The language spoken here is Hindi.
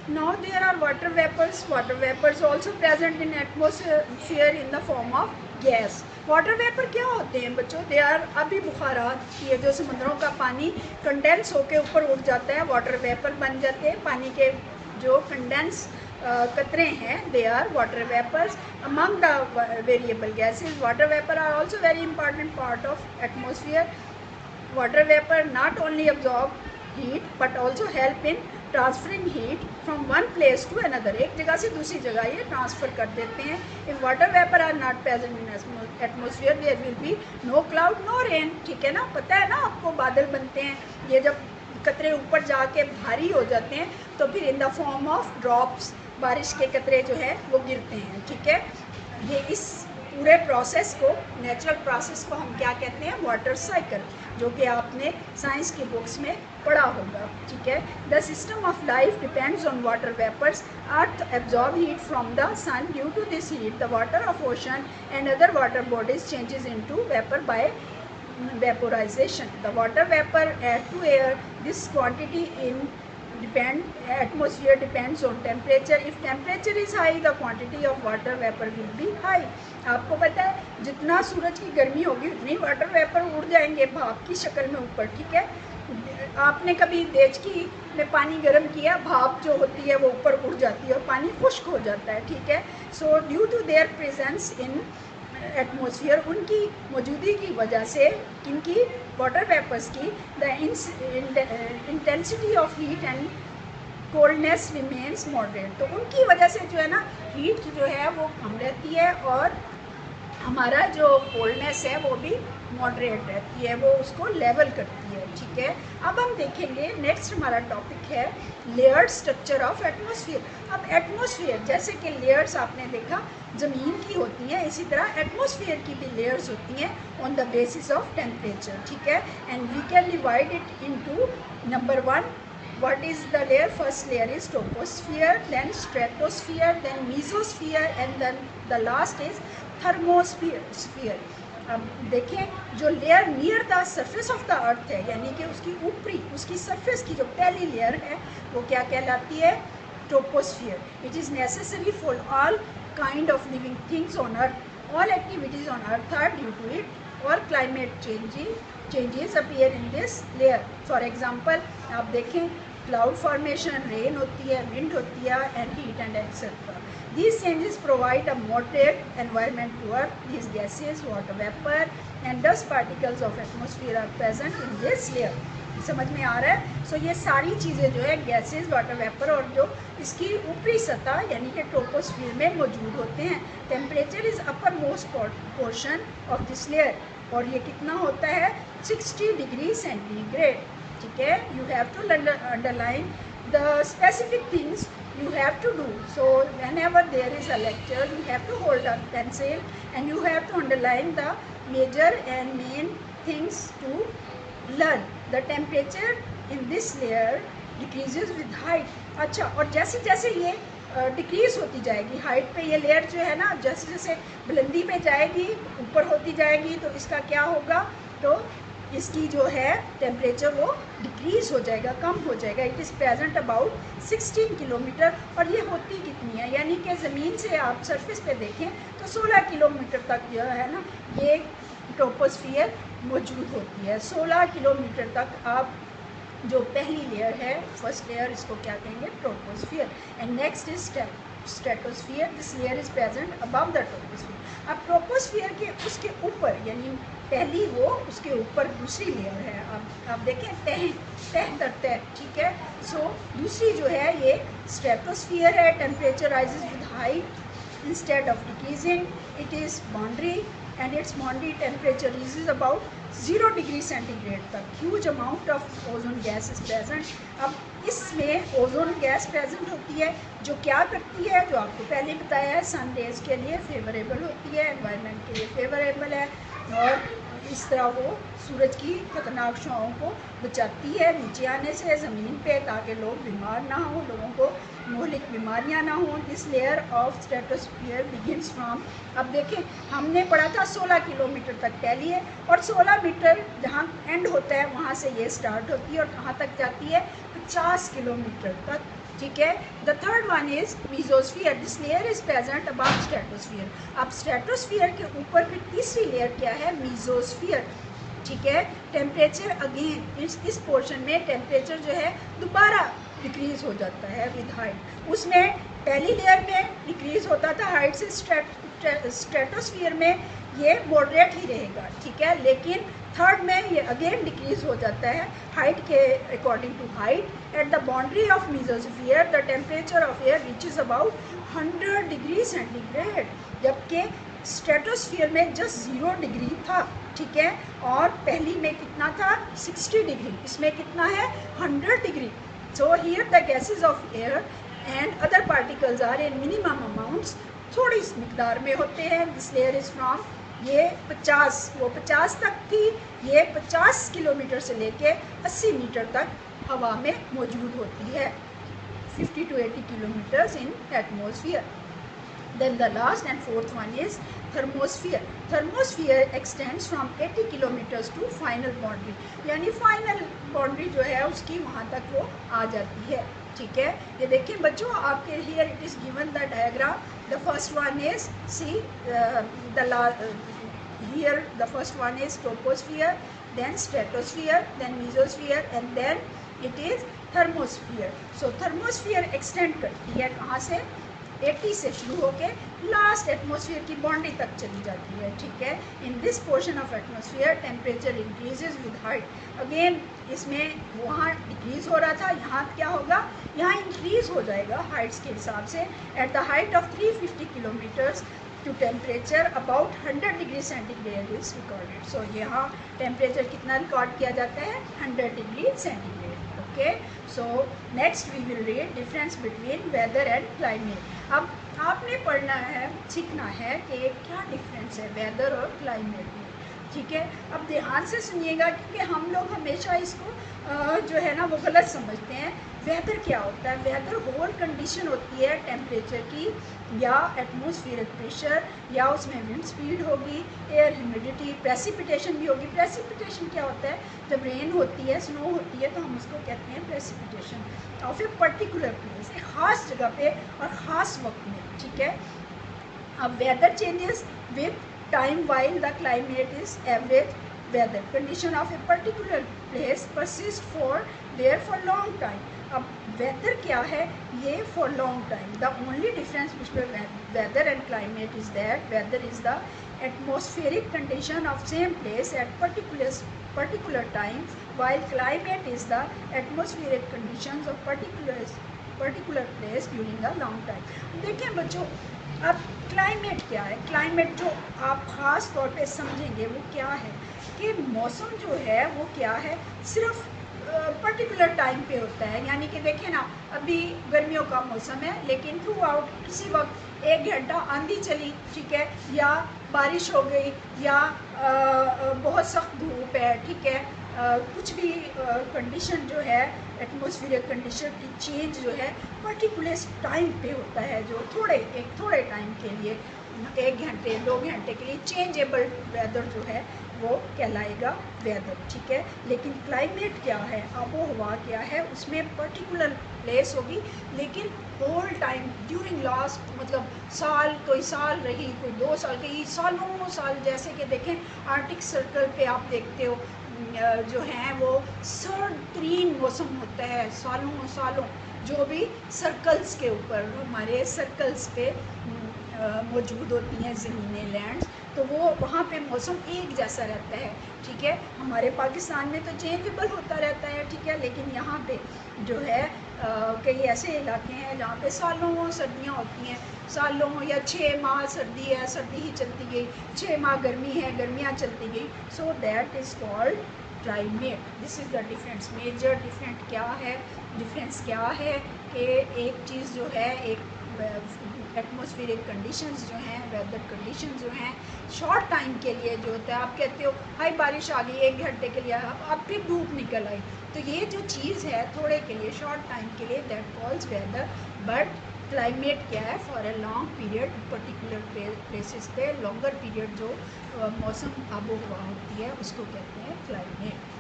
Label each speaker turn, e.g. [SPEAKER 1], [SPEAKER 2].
[SPEAKER 1] Now there are water vapors. Water vapors also present in atmosphere in the form of gas. Water vapour क्या होते हैं बच्चों? दे आर अभी बुखारात, ये जो समुद्रों का पानी कंडेंस होकर ऊपर उठ जाता है, वाटर वेपर बन जाते हैं। पानी के जो कंडेंस कतरे हैं, they are water vapours among the variable gases. Water vapour are also very important part of atmosphere. Water vapour not only absorb heat but also help in transferring heat from one place to another। एक जगह से दूसरी जगह ये ट्रांसफ़र कर देते हैं। if water vapor are not present in atmosphere there will be no cloud no rain। ठीक है ना, पता है ना आपको, बादल बनते हैं ये जब कतरे ऊपर जाके भारी हो जाते हैं तो फिर in the form of drops बारिश के कतरे जो है वो गिरते हैं। ठीक है, ये इस पूरे प्रोसेस को, नेचुरल प्रोसेस को हम क्या कहते हैं? वाटर साइकिल, जो कि आपने साइंस की बुक्स में पढ़ा होगा। ठीक है, the system of life depends on water vapours. Earth absorb heat from the sun. Due to this heat the water of ocean and other water bodies changes into vapour by vaporization। The water vapor add to air. This quantity in atmosphere depends on temperature। if temperature is high the quantity of water vapor will be high। आपको पता है जितना सूरज की गर्मी होगी उतनी वाटर वेपर उड़ जाएंगे भाप की शक्ल में ऊपर। ठीक है, आपने कभी देचकी में पानी गर्म किया, भाप जो होती है वो ऊपर उड़ जाती है और पानी खुश्क हो जाता है। ठीक है, so due to their presence in atmosphere, उनकी मौजूदगी की वजह से, इनकी वाटर वेपर्स की, the intensity of heat and coldness remains moderate. तो उनकी वजह से जो है ना, हीट जो है वो कम रहती है और हमारा जो कोल्डनेस है वो भी मॉडरेट रहती है, वो उसको लेवल करती है। ठीक है, अब हम देखेंगे नेक्स्ट हमारा टॉपिक है लेयर्ड स्ट्रक्चर ऑफ एटमॉस्फेयर। अब एटमॉस्फेयर जैसे कि लेयर्स आपने देखा ज़मीन की होती हैं, इसी तरह एटमॉस्फेयर की भी लेयर्स होती हैं on the basis of temperature. ठीक है, and we can divide it into number 1, what is the layer? First layer is troposphere, then stratosphere, then mesosphere and then the last is thermosphere। अब देखें जो layer near the surface of the earth है, यानी कि उसकी ऊपरी, उसकी सरफेस की जो पहली लेयर है वो क्या कहलाती है? Troposphere. It is necessary for all kind of living things on earth. All activities on earth are due to it और climate changes appear in this layer. For example आप देखें क्लाउड फॉर्मेशन, रेन होती है, विंड होती है and heat and etcetera. These changes provide a moderate environment to Earth. These gases, water vapor and dust particles of atmosphere are present in this layer। समझ में आ रहा है? सो ये सारी चीज़ें जो है गैसेस, वाटर वेपर और जो इसकी ऊपरी सतह यानी कि ट्रोपोस्फियर में मौजूद होते हैं। Temperature is upper most portion of this layer और ये कितना होता है? 60 डिग्री सेंटीग्रेड। ठीक है, you have to underline the specific things you have to do। so whenever there is a lecture you have to hold a pencil and you have to underline the major and main things to learn। the temperature in this layer decreases with height। अच्छा, और जैसे जैसे ये डिक्रीज़ होती जाएगी हाइट पे, ये लेयर जो है ना जैसे जैसे बुलंदी पे जाएगी, ऊपर होती जाएगी, तो इसका क्या होगा? तो इसकी जो है टेम्परेचर वो डिक्रीज़ हो जाएगा, कम हो जाएगा। It is present about 16 kilometre. और ये होती कितनी है, यानी कि ज़मीन से आप सरफेस पे देखें तो 16 किलोमीटर तक जो है ना ये ट्रोपोस्फियर मौजूद होती है। 16 किलोमीटर तक आप जो पहली लेयर है, फर्स्ट लेयर, इसको क्या कहेंगे? Troposphere. And next is stratosphere. This layer is present above the troposphere. अब ट्रोपोस्फियर के उसके ऊपर, यानी पहली वो, उसके ऊपर दूसरी लेयर है। अब आप देखें तह दर तह। ठीक है, सो दूसरी जो है ये स्ट्रेटोस्फियर है। Temperature rises with height instead of decreasing. It is boundary and its boundary temperature is about 0 degree centigrade तक। Huge amount of ozone gas is present. अब इसमें ओजोन गैस प्रेजेंट होती है जो क्या करती है, जो आपको पहले बताया है, सन रेज के लिए फेवरेबल होती है, एनवायरनमेंट के लिए फेवरेबल है और इस तरह वो सूरज की खतरनाक शुआओं को बचाती है नीचे आने से ज़मीन पे, ताकि लोग बीमार ना हों, लोगों को मोहलिक बीमारियां ना हों। This layer of stratosphere begins from, अब देखें हमने पढ़ा था 16 किलोमीटर तक पहली है और 16 मीटर जहाँ एंड होता है वहाँ से ये स्टार्ट होती है और कहाँ तक जाती है? 50 किलोमीटर तक ठीक है। The third one is mesosphere, this layer is present about stratosphere. अब स्ट्रेटोस्फीयर के ऊपर फिर तीसरी लेयर क्या है, मीजोस्फीयर, ठीक है। टेम्परेचर अगेन इस पोर्शन में टेम्परेचर जो है दोबारा डिक्रीज हो जाता है विद हाइट। उसमें पहली लेयर में डिक्रीज होता था हाइट से, स्ट्रेटोस्फीयर में ये मॉडरेट ही रहेगा, ठीक है। लेकिन थर्ड में ये अगेन डिक्रीज हो जाता है हाइट के according to height. At the boundary of mesosphere the temperature of air reaches about 100 degree centigrade, जबकि स्ट्रेटोस्फीयर में जस्ट 0 डिग्री था, ठीक है। और पहली में कितना था, 60 डिग्री, इसमें कितना है, 100 degree. So here the gases of air and other particles are in minimum amounts, थोड़ी इस मिकदार में होते हैं। दिस लेयर इज फ्रॉम, ये 50, वो 50 तक थी, ये 50 किलोमीटर से लेके 80 मीटर तक हवा में मौजूद होती है, 50 to 80 kilometres in atmosphere. Then the last and fourth one is thermosphere. Thermosphere extends from 80 kilometers to final boundary, यानी final boundary जो है उसकी वहाँ तक वो आ जाती है, ठीक है। ये देखिए बच्चों, आपके here it is given the diagram. The first one is, see here the first one is troposphere, then stratosphere, then mesosphere, and then it is thermosphere. So thermosphere extend करती है कहाँ से, 80 से शुरू होके लास्ट एटमॉस्फेयर की बाउंड्री तक चली जाती है, ठीक है। In this portion of atmosphere temperature increases with height, again इसमें वहाँ डिक्रीज हो रहा था, यहाँ क्या होगा, यहाँ इंक्रीज हो जाएगा हाइट्स के हिसाब से। At the height of 350 kilometres to temperature about 100 degree centigrade is recorded. So यहाँ टेम्परेचर कितना रिकॉर्ड किया जाता है, 100 degree centigrade, okay. So next we will read difference between weather and climate. अब आपने पढ़ना है, सीखना है कि क्या डिफरेंस है वेदर और क्लाइमेट में, ठीक है। अब ध्यान से सुनिएगा, क्योंकि हम लोग हमेशा इसको जो है ना वो गलत समझते हैं। वेदर क्या होता है, वेदर होल कंडीशन होती है टेम्परेचर की, या एटमॉस्फेरिक प्रेशर, या उसमें विंड स्पीड होगी, एयर ह्यूमिडिटी, प्रेसिपिटेशन भी होगी। प्रेसिपिटेशन क्या होता है, जब रेन होती है, स्नो होती है, तो हम उसको कहते हैं precipitation of a particular place, एक ख़ास जगह पे और ख़ास वक्त में, ठीक है। अब weather changes with time while the climate is average weather condition of a particular place persist for there for long time. अब वेदर क्या है, ये for long time. The only difference between weather and climate is that weather is the atmospheric condition of same place at particular time, while climate is the atmospheric conditions of particular place during a long time. देखिए बच्चों, अब क्लाइमेट क्या है, क्लाइमेट जो आप ख़ास तौर पे समझेंगे वो क्या है कि मौसम जो है वो क्या है, सिर्फ पर्टिकुलर टाइम पे होता है। यानी कि देखिए ना, अभी गर्मियों का मौसम है, लेकिन थ्रू आउट किसी वक्त 1 घंटा आंधी चली, ठीक है, या बारिश हो गई, या बहुत सख्त धूप है, ठीक है, कुछ भी कंडीशन जो है एटमॉस्फेरिक कंडीशन की चेंज जो है पर्टिकुलर टाइम पे होता है, जो थोड़े टाइम के लिए, 1 घंटे 2 घंटे के लिए चेंजेबल वेदर जो है वो कहलाएगा वेदर, ठीक है। लेकिन क्लाइमेट क्या है, आबो हवा क्या है, उसमें पर्टिकुलर प्लेस होगी, लेकिन होल टाइम ड्यूरिंग लास्ट, मतलब साल, कोई साल रही, कोई 2 साल की, सालों साल। जैसे कि देखें आर्टिक सर्कल पे आप देखते हो जो हैं वो सर्द-तरीन मौसम होता है सालों सालों, जो भी सर्कल्स के ऊपर, हमारे सर्कल्स पे मौजूद होती हैं ज़मीनें, लैंड्स, तो वो वहाँ पे मौसम एक जैसा रहता है, ठीक है। हमारे पाकिस्तान में तो चेंजेबल होता रहता है, ठीक है, लेकिन यहाँ पे जो है कई ऐसे इलाके हैं जहाँ पे सालों सर्दियाँ होती हैं, सालों या 6 माह सर्दी है, सर्दी ही चलती गई, 6 माह गर्मी है, गर्मियाँ चलती गई। So that is called climate. This is the difference, major difference क्या है कि एक चीज़ जो है, एक एटमॉस्फेरिक कंडीशंस जो हैं, वेदर कंडीशंस जो हैं, शॉर्ट टाइम के लिए जो होता है, आप कहते हो हाई बारिश आ गई 1 घंटे के लिए, अब फिर धूप निकल आई, तो ये जो चीज़ है थोड़े के लिए, शॉर्ट टाइम के लिए, that calls weather. But climate क्या है, for a long period particular places पे लॉन्गर पीरियड जो मौसम आबो हवा होती है उसको कहते हैं क्लाइमेट।